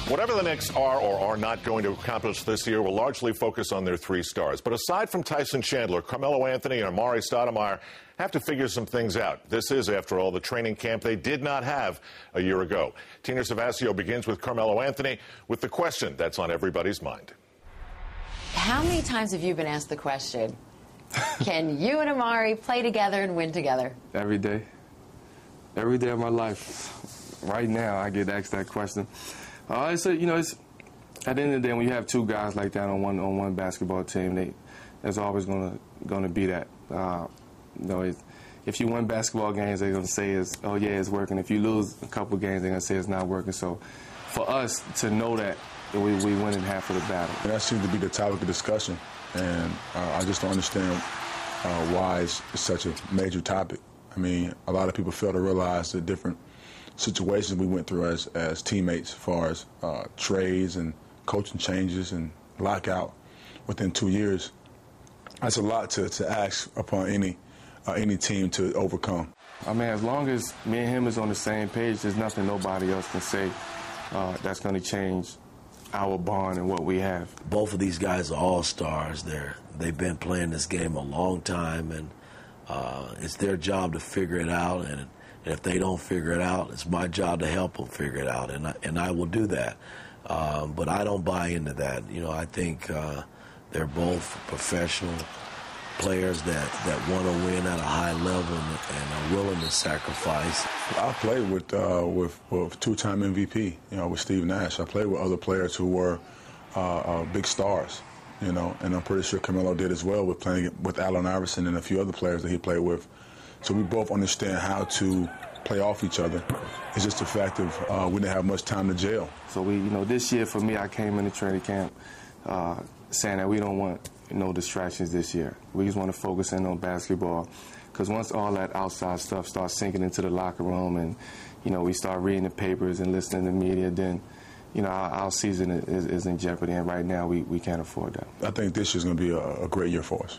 Whatever the Knicks are or are not going to accomplish this year will largely focus on their three stars. But aside from Tyson Chandler, Carmelo Anthony and Amar'e Stoudemire have to figure some things out. This is, after all, the training camp they did not have a year ago. Tina Savasio begins with Carmelo Anthony with the question that's on everybody's mind. How many times have you been asked the question, can you and Amar'e play together and win together? Every day. Every day of my life. Right now, I get asked that question. It's at the end of the day, when you have two guys like that on one basketball team, there's always gonna be that. If you win basketball games, they're gonna say oh yeah, it's working. If you lose a couple games, they're gonna say it's not working. So, for us to know that we win in half of the battle. That seems to be the topic of discussion, and I just don't understand why it's such a major topic. I mean, a lot of people fail to realize the different situations we went through as teammates, as far as trades and coaching changes and lockout within 2 years. That's a lot to ask upon any team to overcome. I mean, as long as me and him is on the same page, there's nothing nobody else can say that's going to change our bond and what we have. Both of these guys are all-stars. They've been playing this game a long time, and it's their job to figure it out. And if they don't figure it out, it's my job to help them figure it out, and I will do that. But I don't buy into that. I think they're both professional players that want to win at a high level and are willing to sacrifice. I played with two-time MVP, with Steve Nash. I played with other players who were big stars, and I'm pretty sure Carmelo did as well with playing with Allen Iverson and a few other players that he played with. So we both understand how to play off each other. It's just the fact of we didn't have much time to jail. So this year for me, I came into training camp saying that we don't want no distractions this year. We just want to focus in on basketball, because once all that outside stuff starts sinking into the locker room and we start reading the papers and listening to the media, then our season is in jeopardy, and right now we can't afford that. I think this year's going to be a great year for us.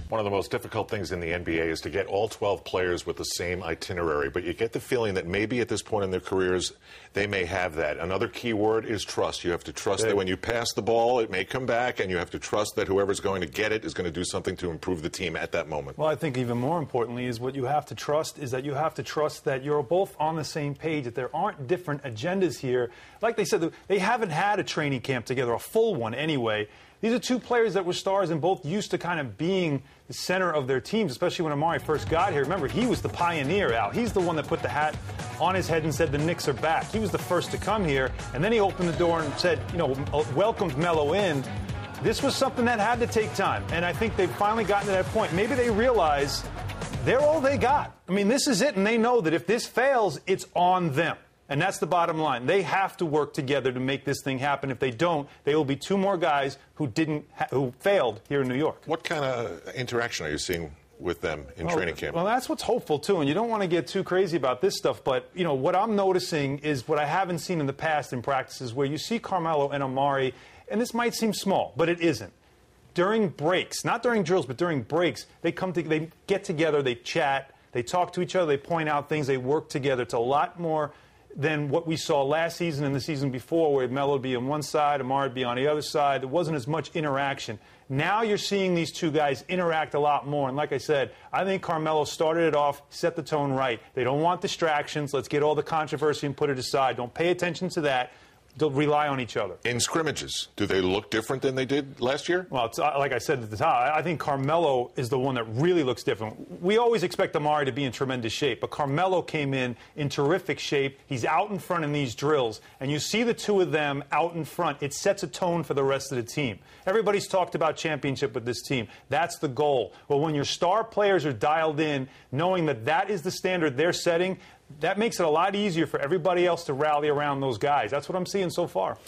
One of the most difficult things in the NBA is to get all 12 players with the same itinerary, but you get the feeling that maybe at this point in their careers they may have that. Another key word is trust. You have to trust that when you pass the ball, it may come back, and you have to trust that whoever's going to get it is going to do something to improve the team at that moment. Well, I think even more importantly is what you have to trust is that you have to trust that you're both on the same page, that there aren't different agendas here. Like they said, they haven't had a training camp together, a full one anyway. These are two players that were stars and both used to kind of being the center of their teams, especially when Amar'e first got here. Remember, he was the pioneer, Al. He's the one that put the hat on his head and said the Knicks are back. He was the first to come here, and then he opened the door and said, welcomed Melo in. This was something that had to take time, and I think they've finally gotten to that point. Maybe they realize they're all they got. I mean, this is it, and they know that if this fails, it's on them. And that's the bottom line. They have to work together to make this thing happen. If they don't, there will be two more guys who failed here in New York. What kind of interaction are you seeing with them in training camp? Well, that's what's hopeful, too. And you don't want to get too crazy about this stuff. But, what I'm noticing is what I haven't seen in the past in practices, where you see Carmelo and Amar'e, and this might seem small, but it isn't. During breaks, not during drills, but during breaks, they get together, they chat, they talk to each other, they point out things, they work together. It's a lot more than what we saw last season and the season before, where Melo would be on one side, Amar'e would be on the other side. There wasn't as much interaction. Now you're seeing these two guys interact a lot more. And like I said, I think Carmelo started it off, set the tone right. They don't want distractions. Let's get all the controversy and put it aside. Don't pay attention to that. They'll rely on each other. In scrimmages, do they look different than they did last year? Well, like I said at the top, I think Carmelo is the one that really looks different. We always expect Amar'e to be in tremendous shape, but Carmelo came in terrific shape. He's out in front in these drills, and you see the two of them out in front. It sets a tone for the rest of the team. Everybody's talked about championship with this team. That's the goal. Well, when your star players are dialed in, knowing that that is the standard they're setting, that makes it a lot easier for everybody else to rally around those guys. That's what I'm seeing so far.